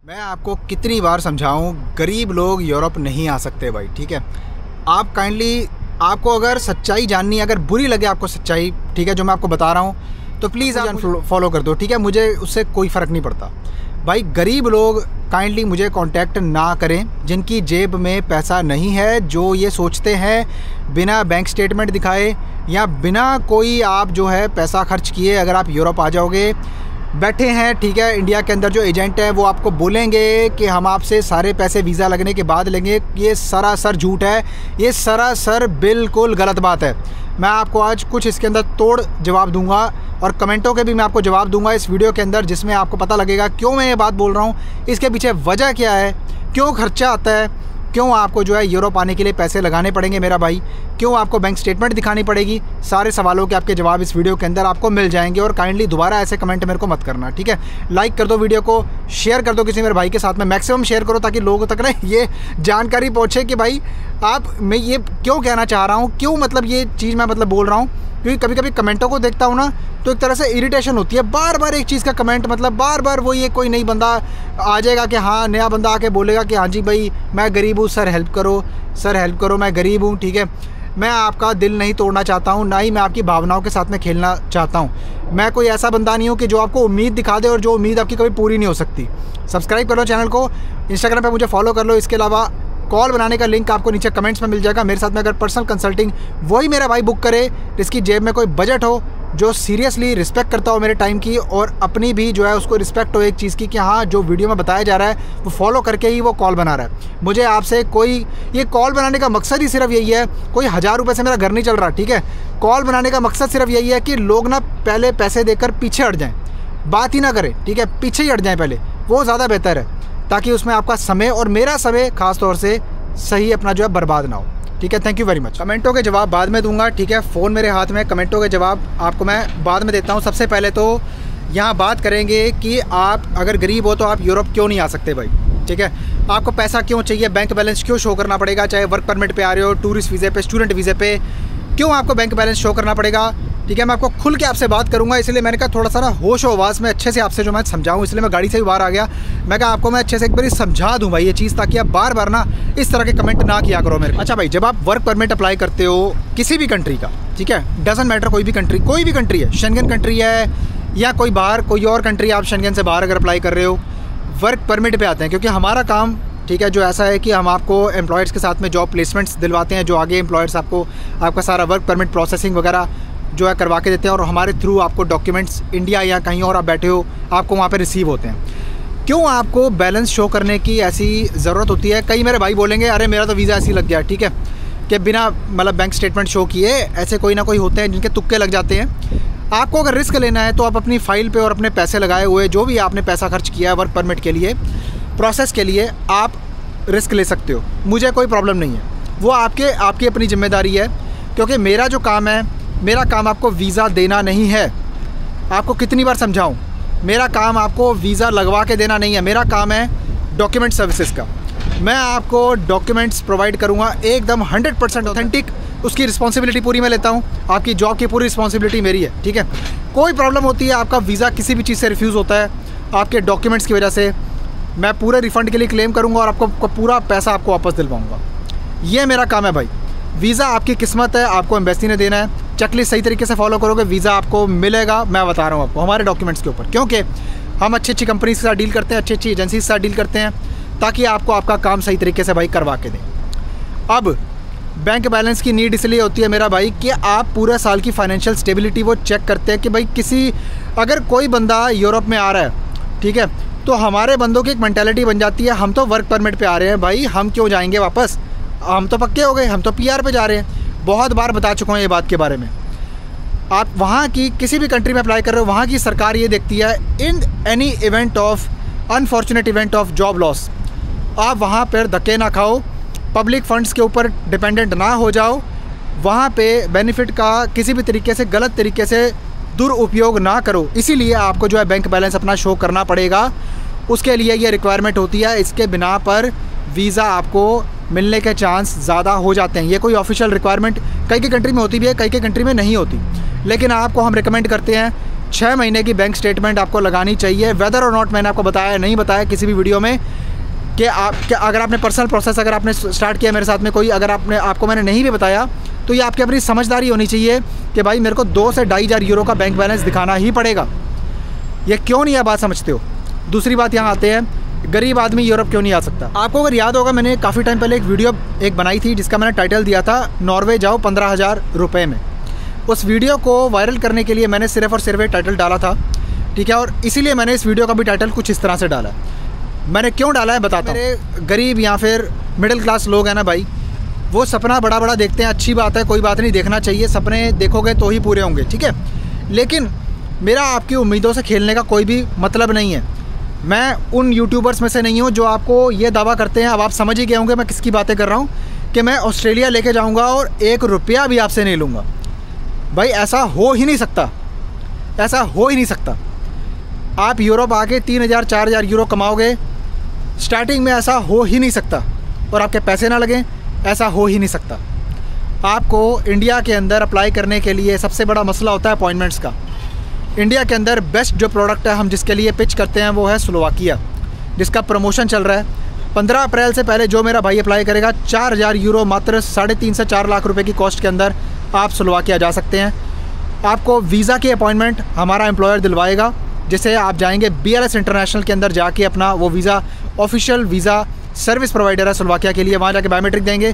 मैं आपको कितनी बार समझाऊं, गरीब लोग यूरोप नहीं आ सकते भाई। ठीक है, आप काइंडली, आपको अगर सच्चाई जाननी है, अगर बुरी लगे आपको सच्चाई, ठीक है, जो मैं आपको बता रहा हूं, तो प्लीज़ आप फॉलो कर दो। ठीक है, मुझे उससे कोई फ़र्क नहीं पड़ता भाई। गरीब लोग काइंडली मुझे कांटेक्ट ना करें, जिनकी जेब में पैसा नहीं है, जो ये सोचते हैं बिना बैंक स्टेटमेंट दिखाए या बिना कोई आप जो है पैसा खर्च किए अगर आप यूरोप आ जाओगे, बैठे हैं। ठीक है, इंडिया के अंदर जो एजेंट है वो आपको बोलेंगे कि हम आपसे सारे पैसे वीज़ा लगने के बाद लेंगे। ये सरासर झूठ है, ये सरासर बिल्कुल गलत बात है। मैं आपको आज कुछ इसके अंदर तोड़ जवाब दूंगा और कमेंटों के भी मैं आपको जवाब दूंगा इस वीडियो के अंदर, जिसमें आपको पता लगेगा क्यों मैं ये बात बोल रहा हूँ, इसके पीछे वजह क्या है, क्यों खर्चा आता है, क्यों आपको जो है यूरोप आने के लिए पैसे लगाने पड़ेंगे मेरा भाई, क्यों आपको बैंक स्टेटमेंट दिखानी पड़ेगी। सारे सवालों के आपके जवाब इस वीडियो के अंदर आपको मिल जाएंगे। और काइंडली दोबारा ऐसे कमेंट मेरे को मत करना, ठीक है। लाइक कर दो वीडियो को, शेयर कर दो किसी मेरे भाई के साथ में, मैक्सिमम शेयर करो ताकि लोगों तक ना ये जानकारी पहुँचे कि भाई आप, मैं ये क्यों कहना चाह रहा हूँ, क्यों मतलब ये चीज़ मैं मतलब बोल रहा हूँ। क्योंकि कभी कभी कमेंटों को देखता हूँ ना तो एक तरह से इरिटेशन होती है, बार बार एक चीज़ का कमेंट, मतलब बार बार वो ये कोई नई बंदा आ जाएगा कि हाँ, नया बंदा आके बोलेगा कि हाँ जी भाई मैं गरीब हूँ, सर हेल्प करो, सर हेल्प करो, मैं गरीब हूँ। ठीक है, मैं आपका दिल नहीं तोड़ना चाहता हूँ, ना ही मैं आपकी भावनाओं के साथ में खेलना चाहता हूँ। मैं कोई ऐसा बंदा नहीं हूँ कि जो आपको उम्मीद दिखा दे और जो उम्मीद आपकी कभी पूरी नहीं हो सकती। सब्सक्राइब कर लो चैनल को, इंस्टाग्राम पर मुझे फॉलो कर लो। इसके अलावा कॉल बनाने का लिंक आपको नीचे कमेंट्स में मिल जाएगा। मेरे साथ में अगर पर्सनल कंसल्टिंग वही मेरा भाई बुक करे जिसकी जेब में कोई बजट हो, जो सीरियसली रिस्पेक्ट करता हो मेरे टाइम की और अपनी भी जो है उसको रिस्पेक्ट हो एक चीज़ की कि हाँ, जो वीडियो में बताया जा रहा है वो फॉलो करके ही वो कॉल बना रहा है। मुझे आपसे कोई, ये कॉल बनाने का मकसद ही सिर्फ यही है, कोई 1000 रुपये से मेरा घर नहीं चल रहा। ठीक है, कॉल बनाने का मकसद सिर्फ यही है कि लोग ना पहले पैसे देकर पीछे हट जाएँ, बात ही ना करें। ठीक है, पीछे ही हट जाएँ पहले, वो ज़्यादा बेहतर है, ताकि उसमें आपका समय और मेरा समय ख़ास तौर से सही अपना जो है बर्बाद ना हो। ठीक है, थैंक यू वेरी मच। कमेंटों के जवाब बाद में दूंगा। ठीक है, फ़ोन मेरे हाथ में, कमेंटों के जवाब आपको मैं बाद में देता हूं। सबसे पहले तो यहाँ बात करेंगे कि आप अगर गरीब हो तो आप यूरोप क्यों नहीं आ सकते भाई। ठीक है, आपको पैसा क्यों चाहिए, बैंक बैलेंस क्यों शो करना पड़ेगा, चाहे वर्क परमिट पे आ रहे हो, टूरिस्ट वीज़े पे, स्टूडेंट वीज़े पे, क्यों आपको बैंक बैलेंस शो करना पड़ेगा। ठीक है, मैं आपको खुल के आपसे बात करूंगा, इसलिए मैंने कहा थोड़ा सा ना होश आवाज़ में अच्छे से आपसे जो मैं समझाऊं, इसलिए मैं गाड़ी से भी बाहर आ गया। मैं कहा आपको मैं अच्छे से एक बार समझा दूं भाई ये चीज़, ताकि आप बार बार ना इस तरह के कमेंट ना किया करो मेरे। अच्छा भाई, जब आप वर्क परमिट अप्लाई करते हो किसी भी कंट्री का, ठीक है, डजंट मैटर कोई भी कंट्री है, शेंगन कंट्री है या कोई बाहर कोई और कंट्री, आप शेंगन से बाहर अगर अप्लाई कर रहे हो, वर्क परमिट पर आते हैं। क्योंकि हमारा काम, ठीक है, जो ऐसा है कि हम आपको एम्प्लॉयर्स के साथ में जॉब प्लेसमेंट्स दिलवाते हैं, जो आगे एम्प्लॉयर्स आपको आपका सारा वर्क परमिट प्रोसेसिंग वगैरह जो है करवा के देते हैं, और हमारे थ्रू आपको डॉक्यूमेंट्स इंडिया या कहीं और आप बैठे हो आपको वहाँ पे रिसीव होते हैं। क्यों आपको बैलेंस शो करने की ऐसी ज़रूरत होती है। कई मेरे भाई बोलेंगे अरे मेरा तो वीज़ा ऐसे ही लग गया, ठीक है, कि बिना मतलब बैंक स्टेटमेंट शो किए, ऐसे कोई ना कोई होते हैं जिनके तुक्के लग जाते हैं। आपको अगर रिस्क लेना है तो आप अपनी फ़ाइल पर और अपने पैसे लगाए हुए, जो भी आपने पैसा खर्च किया है वर्क परमिट के लिए, प्रोसेस के लिए, आप रिस्क ले सकते हो, मुझे कोई प्रॉब्लम नहीं है। वो आपकी अपनी जिम्मेदारी है, क्योंकि मेरा जो काम है, मेरा काम आपको वीज़ा देना नहीं है। आपको कितनी बार समझाऊं, मेरा काम आपको वीज़ा लगवा के देना नहीं है, मेरा काम है डॉक्यूमेंट सर्विसेज का। मैं आपको डॉक्यूमेंट्स प्रोवाइड करूंगा एकदम 100% ऑथेंटिक, उसकी रिस्पॉन्सिबिलिटी पूरी मैं लेता हूं, आपकी जॉब की पूरी रिस्पॉन्सिबिलिटी मेरी है। ठीक है, कोई प्रॉब्लम होती है, आपका वीज़ा किसी भी चीज़ से रिफ्यूज़ होता है आपके डॉक्यूमेंट्स की वजह से, मैं पूरे रिफ़ंड के लिए क्लेम करूँगा और आपको पूरा पैसा आपको वापस दिलवाऊँगा। ये मेरा काम है भाई। वीज़ा आपकी किस्मत है, आपको एम्बेसी ने देना है। चेकलिस्ट सही तरीके से फॉलो करोगे, वीज़ा आपको मिलेगा। मैं बता रहा हूँ आपको हमारे डॉक्यूमेंट्स के ऊपर, क्योंकि हम अच्छी कंपनीज के साथ डील करते हैं, अच्छी एजेंसी के साथ डील करते हैं, ताकि आपको आपका काम सही तरीके से भाई करवा के दें। अब बैंक बैलेंस की नीड इसलिए होती है मेरा भाई कि आप पूरे साल की फाइनेंशियल स्टेबिलिटी वो चेक करते हैं कि भाई अगर कोई बंदा यूरोप में आ रहा है, ठीक है, तो हमारे बंदों की एक मेंटालिटी बन जाती है, हम तो वर्क परमिट पे आ रहे हैं भाई, हम क्यों जाएंगे वापस, हम तो पक्के हो गए, हम तो PR पे जा रहे हैं। बहुत बार बता चुका हूँ ये बात के बारे में। आप वहाँ की किसी भी कंट्री में अप्लाई कर रहे हो, वहाँ की सरकार ये देखती है, in any event of unfortunate event of job loss, आप वहाँ पर धक्के ना खाओ, पब्लिक फंड्स के ऊपर डिपेंडेंट ना हो जाओ, वहाँ पे बेनिफिट का किसी भी तरीके से, गलत तरीके से दुरुपयोग ना करो। इसीलिए आपको जो है बैंक बैलेंस अपना शो करना पड़ेगा, उसके लिए ये रिक्वायरमेंट होती है। इसके बिना पर वीज़ा आपको मिलने के चांस ज़्यादा हो जाते हैं। ये कोई ऑफिशियल रिक्वायरमेंट कई कंट्री में होती भी है, कई कंट्री में नहीं होती, लेकिन आपको हम रिकमेंड करते हैं 6 महीने की बैंक स्टेटमेंट आपको लगानी चाहिए। वेदर और नॉट मैंने आपको बताया नहीं बताया किसी भी वीडियो में कि अगर आपने पर्सनल प्रोसेस अगर आपने स्टार्ट किया मेरे साथ में कोई, अगर आपको मैंने नहीं भी बताया तो ये आपकी अपनी समझदारी होनी चाहिए कि भाई मेरे को 2 से 2,500 यूरो का बैंक बैलेंस दिखाना ही पड़ेगा। ये क्यों नहीं है बात समझते हो। दूसरी बात यहाँ आते हैं, गरीब आदमी यूरोप क्यों नहीं आ सकता। आपको अगर याद होगा मैंने काफ़ी टाइम पहले एक वीडियो बनाई थी जिसका मैंने टाइटल दिया था नॉर्वे जाओ 15,000 रुपये में। उस वीडियो को वायरल करने के लिए मैंने सिर्फ़ और सिर्फ टाइटल डाला था, ठीक है, और इसीलिए मैंने इस वीडियो का भी टाइटल कुछ इस तरह से डाला। मैंने क्यों डाला है बताता हूँ। मेरे गरीब या फिर मिडिल क्लास लोग हैं ना भाई, वो सपना बड़ा बड़ा देखते हैं, अच्छी बात है, कोई बात नहीं, देखना चाहिए, सपने देखोगे तो ही पूरे होंगे, ठीक है। लेकिन मेरा आपकी उम्मीदों से खेलने का कोई भी मतलब नहीं है। मैं उन यूट्यूबर्स में से नहीं हूँ जो आपको ये दावा करते हैं, अब आप समझ ही गए होंगे मैं किसकी बातें कर रहा हूँ, कि मैं ऑस्ट्रेलिया लेके जाऊँगा और 1 रुपया भी आपसे नहीं लूँगा। भाई ऐसा हो ही नहीं सकता, ऐसा हो ही नहीं सकता। आप यूरोप आके 3,000 4,000 यूरो कमाओगे स्टार्टिंग में, ऐसा हो ही नहीं सकता। और आपके पैसे ना लगें, ऐसा हो ही नहीं सकता। आपको इंडिया के अंदर अप्लाई करने के लिए सबसे बड़ा मसला होता है अपॉइंटमेंट्स का। इंडिया के अंदर बेस्ट जो प्रोडक्ट है हम जिसके लिए पिच करते हैं वो है स्लोवाकिया, जिसका प्रमोशन चल रहा है। 15 अप्रैल से पहले जो मेरा भाई अप्लाई करेगा 4,000 यूरो मात्र 3.5 से 4 लाख रुपए की कॉस्ट के अंदर आप स्लोवाकिया जा सकते हैं। आपको वीज़ा की अपॉइंटमेंट हमारा एम्प्लॉयर दिलवाएगा, जिसे आप जाएंगे BLS इंटरनेशनल के अंदर जाके अपना वो visa, official visa service provider है स्लोवाकिया के लिए, वहाँ जाके बायोमेट्रिक देंगे,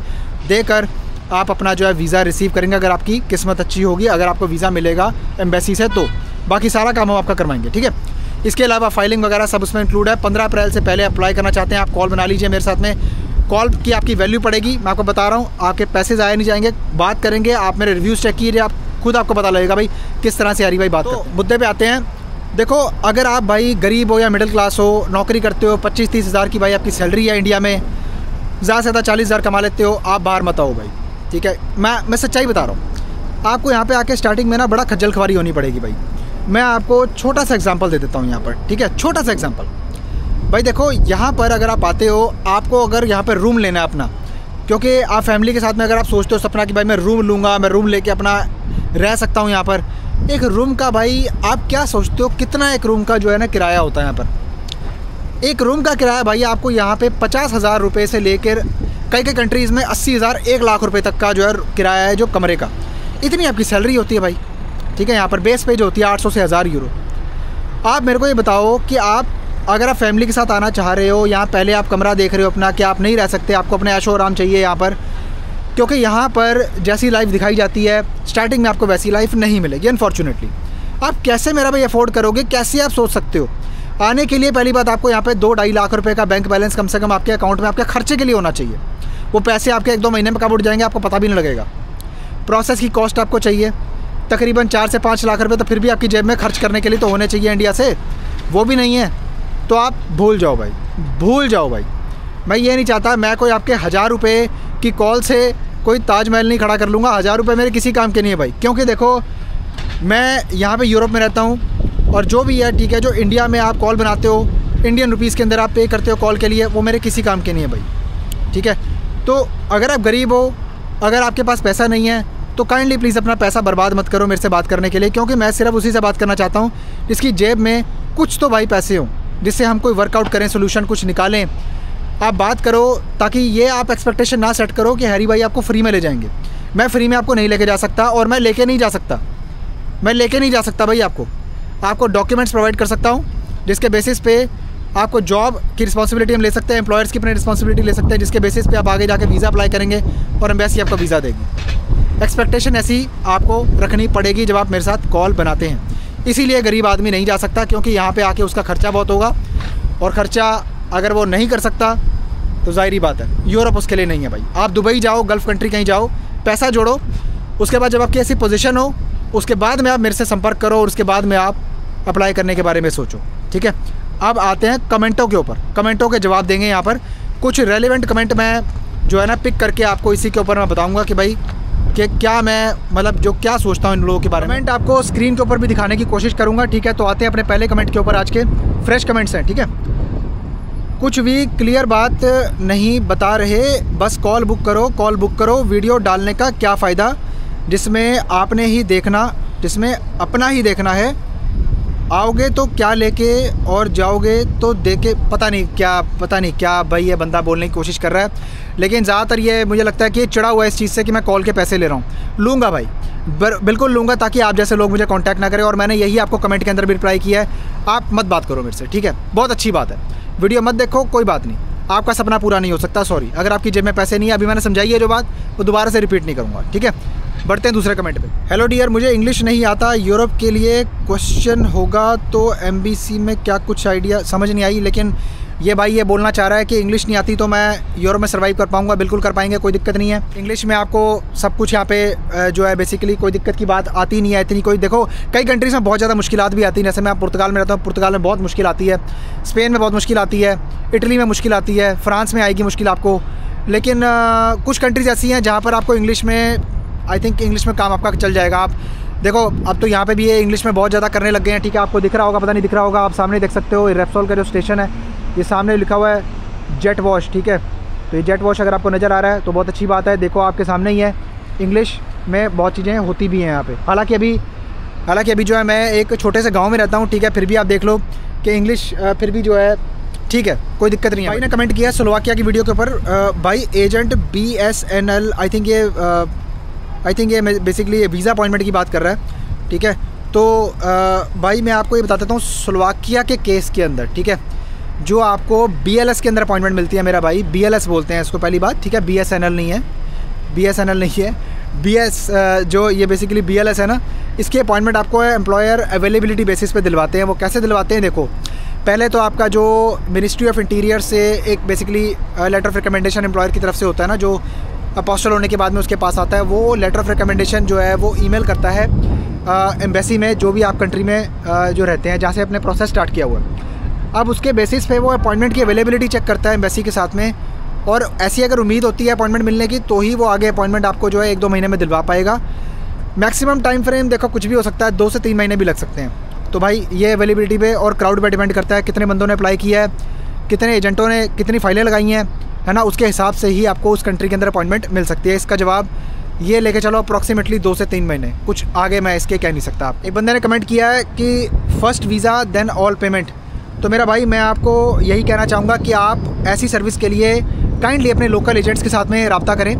देकर आप अपना जो है वीज़ा रिसीव करेंगे अगर आपकी किस्मत अच्छी होगी, अगर आपको वीज़ा मिलेगा एम्बेसी से तो। बाकी सारा काम हम आपका करवाएंगे, ठीक है। इसके अलावा फाइलिंग वगैरह सब उसमें इंक्लूड है। 15 अप्रैल से पहले अप्लाई करना चाहते हैं आप, कॉल बना लीजिए मेरे साथ में। कॉल की आपकी वैल्यू पड़ेगी, मैं आपको बता रहा हूँ, आपके पैसे ज़ाया नहीं जाएंगे। बात करेंगे, आप मेरे रिव्यूज़ चेक कीजिए, आप खुद आपको पता लगेगा भाई किस तरह से यारी भाई बात। तो मुद्दे पे आते हैं। देखो, अगर आप भाई गरीब हो या मिडिल क्लास हो, नौकरी करते हो, 25-30 हज़ार की भाई आपकी सैलरी है इंडिया में, ज़्यादा से ज़्यादा 40,000 कमा लेते हो, आप बाहर मत आओ भाई, ठीक है। मैं सच्चाई बता रहा हूँ। आपको यहाँ पे आके स्टार्टिंग में ना बड़ा खज्जल ख्वारी होनी पड़ेगी भाई। मैं आपको छोटा सा एग्जांपल दे देता हूँ यहाँ पर, ठीक है, छोटा सा एग्जांपल। भाई देखो, यहाँ पर अगर आप आते हो, आपको अगर यहाँ पर रूम लेना है अपना, क्योंकि आप फैमिली के साथ में अगर आप सोचते हो सपना कि भाई मैं रूम लूँगा, मैं रूम लेके अपना रह सकता हूँ यहाँ पर, एक रूम का भाई आप क्या सोचते हो कितना एक रूम का जो है ना किराया होता है यहाँ पर। एक रूम का किराया भाई आपको यहाँ पे 50,000 रुपये से लेकर कई कंट्रीज़ में 80,000 1 लाख रुपए तक का जो है किराया है जो कमरे का। इतनी आपकी सैलरी होती है भाई, ठीक है। यहाँ पर बेस पे जो होती है 800 से 1,000 यूरो। आप मेरे को ये बताओ कि आप अगर आप फैमिली के साथ आना चाह रहे हो, यहाँ पहले आप कमरा देख रहे हो अपना, कि आप नहीं रह सकते, आपको अपने ऐशो आराम चाहिए यहाँ पर, क्योंकि यहाँ पर जैसी लाइफ दिखाई जाती है स्टार्टिंग में आपको वैसी लाइफ नहीं मिलेगी अनफॉर्चुनेटली। आप कैसे मेरा भाई अफोर्ड करोगे, कैसे आप सोच सकते हो आने के लिए। पहली बात, आपको यहाँ पे 2-2.5 लाख रुपए का बैंक बैलेंस कम से कम आपके अकाउंट में आपके खर्चे के लिए होना चाहिए। वो पैसे आपके 1-2 महीने में कब उठ जाएंगे आपको पता भी नहीं लगेगा। प्रोसेस की कॉस्ट आपको चाहिए तकरीबन 4 से 5 लाख रुपए, तो फिर भी आपकी जेब में खर्च करने के लिए तो होने चाहिए इंडिया से, वो भी नहीं है। तो आप भूल जाओ भाई, भूल जाओ भाई। मैं ये नहीं चाहता मैं कोई आपके 1,000 रुपये की कॉल से कोई ताजमहल नहीं खड़ा कर लूँगा। 1,000 रुपये मेरे किसी काम के नहीं है भाई, क्योंकि देखो मैं यहाँ पे यूरोप में रहता हूँ, और जो भी है ठीक है, जो इंडिया में आप कॉल बनाते हो इंडियन रुपीज़ के अंदर आप पे करते हो कॉल के लिए, वो मेरे किसी काम के नहीं है भाई, ठीक है। तो अगर आप गरीब हो, अगर आपके पास पैसा नहीं है, तो काइंडली प्लीज़ अपना पैसा बर्बाद मत करो मेरे से बात करने के लिए, क्योंकि मैं सिर्फ उसी से बात करना चाहता हूँ जिसकी जेब में कुछ तो भाई पैसे हों, जिससे हम कोई वर्कआउट करें, सोल्यूशन कुछ निकालें। आप बात करो, ताकि ये आप एक्सपेक्टेशन ना सेट करो कि हैरी भाई आपको फ्री में ले जाएंगे। मैं फ्री में आपको नहीं लेके जा सकता, और मैं लेके नहीं जा सकता, मैं लेके नहीं जा सकता भाई। आपको डॉक्यूमेंट्स प्रोवाइड कर सकता हूँ जिसके बेसिस पे आपको जॉब की रिस्पॉन्सिबिलिटी हम ले सकते हैं, एम्प्लॉयर्स की अपनी रिस्पॉन्सिबिलिटी ले सकते हैं, जिसके बेसिस पे आप आगे जाके वीज़ा अप्लाई करेंगे और एम्बेसी आपको वीज़ा देगी। एक्सपेक्टेशन ऐसी आपको रखनी पड़ेगी जब आप मेरे साथ कॉल बनाते हैं। इसीलिए गरीब आदमी नहीं जा सकता, क्योंकि यहाँ पे आके उसका खर्चा बहुत होगा, और ख़र्चा अगर वो नहीं कर सकता तो ज़ाहिर ही बात है यूरोप उसके लिए नहीं है भाई। आप दुबई जाओ, गल्फ़ कंट्री कहीं जाओ, पैसा जोड़ो, उसके बाद जब आपकी ऐसी पोजीशन हो उसके बाद में आप मेरे से संपर्क करो, और उसके बाद में आप अप्लाई करने के बारे में सोचो, ठीक है। अब आते हैं कमेंटों के ऊपर, कमेंटों के जवाब देंगे। यहाँ पर कुछ रेलिवेंट कमेंट मैं जो है ना पिक करके आपको इसी के ऊपर मैं बताऊँगा कि भाई कि क्या मैं मतलब जो क्या सोचता हूँ इन लोगों के बारे में। कमेंट आपको स्क्रीन के ऊपर भी दिखाने की कोशिश करूँगा, ठीक है। तो आते हैं अपने पहले कमेंट के ऊपर, आज के फ्रेश कमेंट्स हैं, ठीक है। कुछ भी क्लियर बात नहीं बता रहे, बस कॉल बुक करो, वीडियो डालने का क्या फ़ायदा, जिसमें अपना ही देखना है, आओगे तो क्या लेके और जाओगे तो देके, पता नहीं क्या भाई ये बंदा बोलने की कोशिश कर रहा है। लेकिन ज़्यादातर ये मुझे लगता है कि चिढ़ा हुआ है इस चीज़ से कि मैं कॉल के पैसे ले रहा हूँ। लूँगा भाई, बिल्कुल लूँगा, ताकि आप जैसे लोग मुझे कांटेक्ट ना करें। और मैंने यही आपको कमेंट के अंदर भी रिप्लाई किया है, आप मत बात करो मेरे से, ठीक है। बहुत अच्छी बात है, वीडियो मत देखो, कोई बात नहीं, आपका सपना पूरा नहीं हो सकता, सॉरी। अगर आपकी जेब में पैसे नहीं है, अभी मैंने समझाई है जो बात, वो दोबारा से रिपीट नहीं करूँगा, ठीक है। बढ़ते हैं दूसरे कमेंट पे। हेलो डियर, मुझे इंग्लिश नहीं आता, यूरोप के लिए क्वेश्चन होगा तो एम्बेसी में क्या कुछ आइडिया, समझ नहीं आई। लेकिन ये भाई ये बोलना चाह रहा है कि इंग्लिश नहीं आती तो मैं यूरोप में सर्वाइव कर पाऊंगा। बिल्कुल कर पाएंगे, कोई दिक्कत नहीं है। इंग्लिश में आपको सब कुछ यहाँ पे जो है बेसिकली कोई दिक्कत की बात आती नहीं है इतनी कोई। देखो कई कंट्रीज़ में बहुत ज़्यादा मुश्किलात भी आती हैं, जैसे मैं पुर्तगाल में रहता हूँ, पुर्तगाल में बहुत मुश्किल आती है, स्पेन में बहुत मुश्किल आती है, इटली में मुश्किल आती है, फ्रांस में आएगी मुश्किल आपको। लेकिन कुछ कंट्रीज़ ऐसी हैं जहाँ पर आपको इंग्लिश में, आई थिंक इंग्लिश में काम आपका चल जाएगा। आप देखो अब तो यहाँ पे भी ये इंग्लिश में बहुत ज़्यादा करने लग गए हैं, ठीक है। आपको दिख रहा होगा, पता नहीं दिख रहा होगा, आप सामने देख सकते हो रेप्सोल का जो स्टेशन है, ये सामने लिखा हुआ है जेट वॉश, ठीक है। तो ये जेट वॉश अगर आपको नज़र आ रहा है तो बहुत अच्छी बात है। देखो आपके सामने ही है, इंग्लिश में बहुत चीज़ें होती भी हैं यहाँ पे। हालांकि अभी जो है मैं एक छोटे से गाँव में रहता हूँ, ठीक है, फिर भी आप देख लो कि इंग्लिश फिर भी जो है ठीक है, कोई दिक्कत नहीं है। भाई ने कमेंट किया स्लोवाकिया की वीडियो के ऊपर, भाई एजेंट BSNL, आई थिंक ये बेसिकली वीज़ा अपॉइंटमेंट की बात कर रहा है, ठीक है। तो भाई मैं आपको ये बता देता हूँ, स्लोवाकिया के केस के अंदर, ठीक है, जो आपको BLS के अंदर अपॉइंटमेंट मिलती है, मेरा भाई BLS बोलते हैं इसको, पहली बात, ठीक है। BSNL नहीं है, BSNL नहीं है, BS जो ये बेसिकली BLS है ना, इसकी अपॉइंटमेंट आपको एम्प्लॉयर अवेलेबिलिटी बेसिस पे दिलवाते हैं। वो कैसे दिलवाते हैं, देखो पहले तो आपका जो मिनिस्ट्री ऑफ इंटीरियर से एक basically letter of recommendation employer की तरफ से होता है ना, जो अपोस्टल होने के बाद में उसके पास आता है, वो लेटर ऑफ रिकमेंडेशन जो है वो ईमेल करता है एम्बेसी में, जो भी आप कंट्री में जो रहते हैं, जहाँ से अपने प्रोसेस स्टार्ट किया हुआ है। अब उसके बेसिस पे वो अपॉइंटमेंट की अवेलेबिलिटी चेक करता है एम्बेसी के साथ में, और ऐसी अगर उम्मीद होती है अपॉइंटमेंट मिलने की तो ही वो आगे अपॉइंटमेंट आपको जो है 1-2 महीने में दिलवा पाएगा। मैक्सिमम टाइम फ्रेम देखो कुछ भी हो सकता है, 2 से 3 महीने भी लग सकते हैं। तो भाई ये अवेलेबिलिटी पे और क्राउड पे डिपेंड करता है, कितने बंदों ने अप्लाई किया है, कितने एजेंटों ने कितनी फाइलें लगाई हैं, है ना, उसके हिसाब से ही आपको उस कंट्री के अंदर अपॉइंटमेंट मिल सकती है। इसका जवाब ये लेके चलो अप्रॉक्सीमेटली 2 से 3 महीने, कुछ आगे मैं इसके कह नहीं सकता। एक बंदे ने कमेंट किया है कि first visa then all payment. तो मेरा भाई मैं आपको यही कहना चाहूँगा कि आप ऐसी सर्विस के लिए काइंडली अपने लोकल एजेंट्स के साथ में रब्ता करें,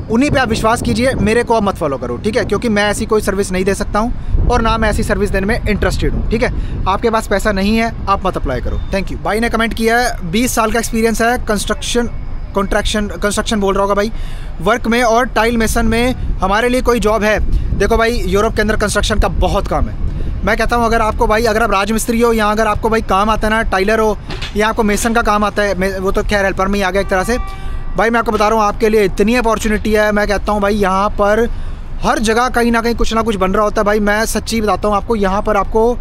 उन्हीं पे आप विश्वास कीजिए, मेरे को आप मत फॉलो करो, ठीक है, क्योंकि मैं ऐसी कोई सर्विस नहीं दे सकता हूँ और ना मैं ऐसी सर्विस देने में इंटरेस्टेड हूँ, ठीक है। आपके पास पैसा नहीं है, आप मत अप्लाई करो, थैंक यू। भाई ने कमेंट किया है 20 साल का एक्सपीरियंस है कंस्ट्रक्शन बोल रहा होगा भाई, वर्क में और टाइल मेसन में हमारे लिए कोई जॉब है। देखो भाई यूरोप के अंदर कंस्ट्रक्शन का बहुत काम है। मैं कहता हूँ अगर आपको भाई, अगर आप राजमिस्त्री हो या अगर आपको भाई काम आता है ना, टाइलर हो या आपको मेसन का काम आता है, वो तो खैर हेल्पर में ही आ गया एक तरह से। भाई मैं आपको बता रहा हूँ आपके लिए इतनी अपॉर्चुनिटी है, मैं कहता हूँ भाई यहाँ पर हर जगह कहीं ना कहीं कुछ ना कुछ बन रहा होता है। भाई मैं सच्ची बताता हूँ आपको, यहाँ पर आपको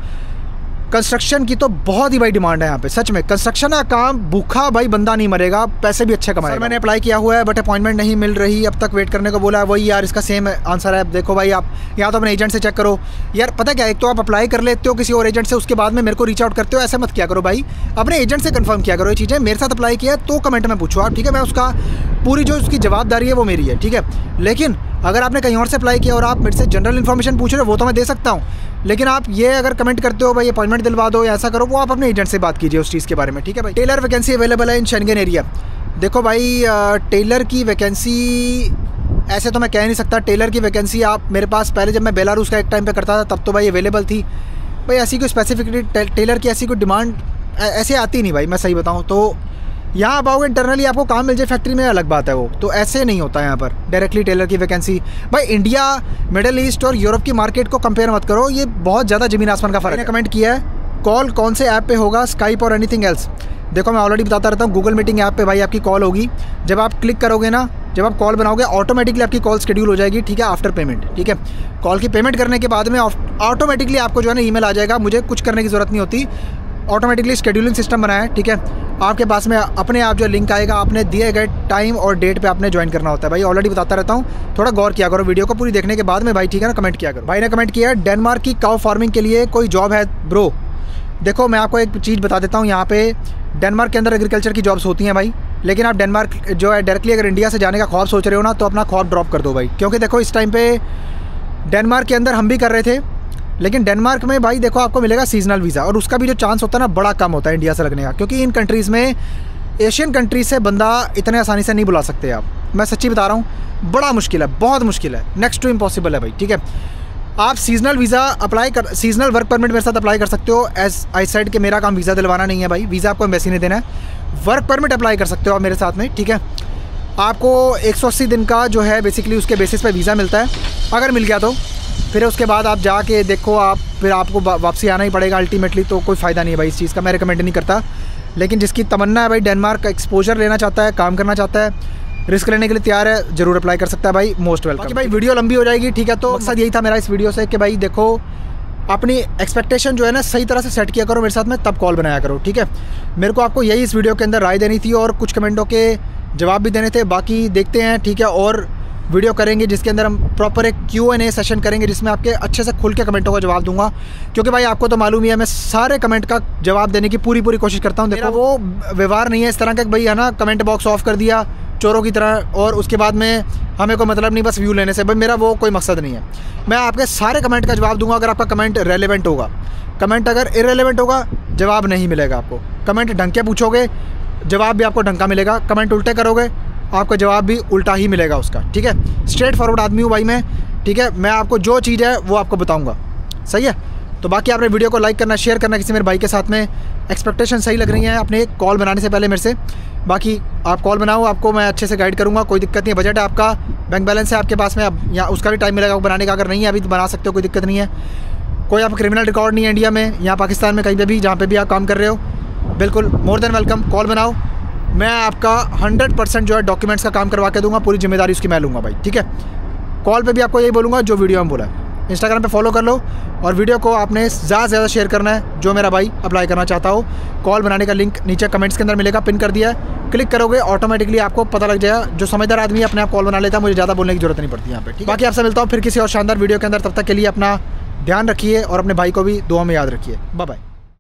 कंस्ट्रक्शन की तो बहुत ही भाई डिमांड है यहाँ पे, सच में। कंस्ट्रक्शन का काम भूखा भाई बंदा नहीं मरेगा, पैसे भी अच्छे कमाएगा। मैंने अप्लाई किया हुआ है बट अपॉइंटमेंट नहीं मिल रही, अब तक वेट करने को बोला है। वही यार इसका सेम आंसर है। देखो भाई आप या तो अपने एजेंट से चेक करो यार, पता क्या, एक तो आप अप्लाई कर लेते हो किसी और एजेंट से, उसके बाद में मेरे को रीच आउट करते हो, ऐसा मत किया करो भाई। अपने एजेंट से कंफर्म किया करो ये चीज़ें। मेरे साथ अप्लाई किया तो कमेंट में पूछो आप, ठीक है, मैं उसका पूरी जो उसकी जवाबदारी है वो मेरी है, ठीक है। लेकिन अगर आपने कहीं और से अप्लाई किया और आप मेरे से जनरल इन्फॉर्मेशन पूछ रहे हो, वो तो मैं दे सकता हूँ, लेकिन आप ये अगर कमेंट करते हो भाई अपॉइंटमेंट दिलवा दो या ऐसा करो, वो आप अपने एजेंट से बात कीजिए उस चीज़ के बारे में, ठीक है भाई। टेलर वैकेंसी अवेलेबल है इन शेंगन एरिया। देखो भाई टेलर की वैकेंसी ऐसे तो मैं कह नहीं सकता। टेलर की वैकेंसी आप मेरे पास पहले जब मैं बेलारूस का एक टाइम पे करता था तब तो भाई अवेलेबल थी। भाई ऐसी कोई स्पेसिफिकली टेलर की ऐसी कोई डिमांड ऐसे आती नहीं भाई, मैं सही बताऊँ तो। यहाँ आप आओगे इंटरनली आपको काम मिल जाए फैक्ट्री में, अलग बात है, वो तो ऐसे नहीं होता यहाँ पर डायरेक्टली टेलर की वैकेंसी। भाई इंडिया, मिडिल ईस्ट और यूरोप की मार्केट को कंपेयर मत करो, ये बहुत ज़्यादा ज़मीन आसमान का फ़र्क है। कमेंट किया है कॉल कौन से ऐप पे होगा, स्काइप और एनीथिंग एल्स। देखो मैं ऑलरेडी बताता रहता हूँ, गूगल मीटिंग ऐप पे भाई आपकी कॉल होगी। जब आप क्लिक करोगे ना, जब आप कॉल बनाओगे ऑटोमेटिकली आपकी कॉल शेड्यूल हो जाएगी, ठीक है, आफ्टर पेमेंट, ठीक है। कॉल की पेमेंट करने के बाद में ऑटोमेटिकली आपको जो है ना ईमेल आ जाएगा, मुझे कुछ करने की ज़रूरत नहीं होती, ऑटोमेटिकली शेड्यूलिंग सिस्टम बनाया है, ठीक है। आपके पास में अपने आप जो लिंक आएगा, आपने दिए गए टाइम और डेट पे आपने ज्वाइन करना होता है। भाई ऑलरेडी बताता रहता हूँ, थोड़ा गौर किया करो वीडियो को पूरी देखने के बाद में भाई, ठीक है ना, कमेंट किया करो। भाई ने कमेंट किया डेनमार्क की काउ फार्मिंग के लिए कोई जॉब है ब्रो। देखो मैं आपको एक चीज़ बता देता हूँ, यहाँ पे डेनमार्क के अंदर एग्रीकल्चर की जॉब्स होती हैं भाई, लेकिन आप डेनमार्क जो है डायरेक्टली अगर इंडिया से जाने का ख्वाब सोच रहे हो ना, तो अपना ख्वाब ड्रॉप कर दो भाई, क्योंकि देखो इस टाइम पे डेनमार्क के अंदर हम भी कर रहे थे, लेकिन डेनमार्क में भाई देखो आपको मिलेगा सीजनल वीज़ा, और उसका भी जो चांस होता है ना बड़ा कम होता है इंडिया से लगने का, क्योंकि इन कंट्रीज़ में एशियन कंट्रीज से बंदा इतने आसानी से नहीं बुला सकते आप। मैं सच्ची बता रहा हूँ, बड़ा मुश्किल है, बहुत मुश्किल है, नेक्स्ट टू इम्पॉसिबल है भाई। ठीक है, आप सीजनल वीज़ा अप्लाई कर, सीजनल वर्क परमिट मेरे साथ अप्लाई कर सकते हो। एज आई सेड कि मेरा काम वीज़ा दिलवाना नहीं है भाई, वीज़ा आपको एम्बेसी ने देना है। वर्क परमिट अप्लाई कर सकते हो आप मेरे साथ में। ठीक है, आपको 180 दिन का जो है बेसिकली उसके बेसिस पे वीज़ा मिलता है, अगर मिल गया तो फिर उसके बाद आप जाके देखो, आप फिर आपको वापसी आना ही पड़ेगा अल्टीमेटली, तो कोई फ़ायदा नहीं है भाई इस चीज़ का, मैं रिकमेंड नहीं करता। लेकिन जिसकी तमन्ना है भाई डेनमार्क का एक्सपोजर लेना चाहता है, काम करना चाहता है, रिस्क लेने के लिए तैयार है, जरूर अप्लाई कर सकता है भाई, मोस्ट वेलकम। बाकी भाई वीडियो लंबी हो जाएगी, ठीक है, तो मकसद यही था मेरा इस वीडियो से कि भाई देखो अपनी एक्सपेक्टेशन जो है ना सही तरह से सेट किया करो मेरे साथ में, तब कॉल बनाया करो। ठीक है, मेरे को आपको यही इस वीडियो के अंदर राय देनी थी और कुछ कमेंटों के जवाब भी देने थे, बाकी देखते हैं। ठीक है, और वीडियो करेंगे जिसके अंदर हम प्रॉपर एक Q&A सेशन करेंगे, जिसमें आपके अच्छे से खुल के कमेंटों का जवाब दूंगा, क्योंकि भाई आपको तो मालूम ही है मैं सारे कमेंट का जवाब देने की पूरी कोशिश करता हूँ। मेरा वो व्यवहार नहीं है इस तरह का भाई है ना कमेंट बॉक्स ऑफ कर दिया चोरों की तरह, और उसके बाद में हमें कोई मतलब नहीं बस व्यू लेने से, भाई मेरा वो कोई मकसद नहीं है। मैं आपके सारे कमेंट का जवाब दूंगा अगर आपका कमेंट रेलेवेंट होगा। कमेंट अगर इरेलेवेंट होगा जवाब नहीं मिलेगा आपको। कमेंट ढंग के पूछोगे जवाब भी आपको ढंग का मिलेगा, कमेंट उल्टे करोगे आपका जवाब भी उल्टा ही मिलेगा उसका। ठीक है, स्ट्रेट फॉरवर्ड आदमी हूँ भाई मैं। ठीक है, मैं आपको जो चीज़ है वो आपको बताऊँगा, सही है। तो बाकी आपने वीडियो को लाइक करना, शेयर करना किसी मेरे भाई के साथ में। एक्सपेक्टेशन सही लग रही है अपने कॉल बनाने से पहले मेरे से, बाकी आप कॉल बनाओ, आपको मैं अच्छे से गाइड करूँगा, कोई दिक्कत नहीं है। बजट है आपका, बैंक बैलेंस है आपके पास में, अब यहाँ उसका भी टाइम मिलेगा बनाने का, अगर नहीं है अभी तो बना सकते हो, कोई दिक्कत नहीं है। कोई आप क्रिमिनल रिकॉर्ड नहीं है इंडिया में, यहाँ पाकिस्तान में, कहीं पर भी जहाँ पर भी आप काम कर रहे हो, बिल्कुल मोर देन वेलकम। कॉल बनाओ, मैं आपका 100% जो है डॉक्यूमेंट्स का काम करवा के दूंगा, पूरी जिम्मेदारी उसकी मैं लूँगा भाई। ठीक है, कॉल पे भी आपको यही बोलूँगा जो वीडियो में बोला है। इंस्टाग्राम पे फॉलो कर लो, और वीडियो को आपने ज़्यादा से ज़्यादा शेयर करना है जो मेरा भाई अप्लाई करना चाहता हो। कॉल बनाने का लिंक नीचे कमेंट्स के अंदर मिलेगा, पिन कर दिया है, क्लिक करोगे ऑटोमेटिकली आपको पता लग जाएगा। जो समझदार आदमी अपने आप कॉल बना लेता है, मुझे ज़्यादा बोलने की जरूरत नहीं पड़ती यहाँ पे। बाकी आपसे मिलता हूँ फिर किसी और शानदार वीडियो के अंदर, तब तक के लिए अपना ध्यान रखिए और अपने भाई को भी दुआ में याद रखिए। Bye bye.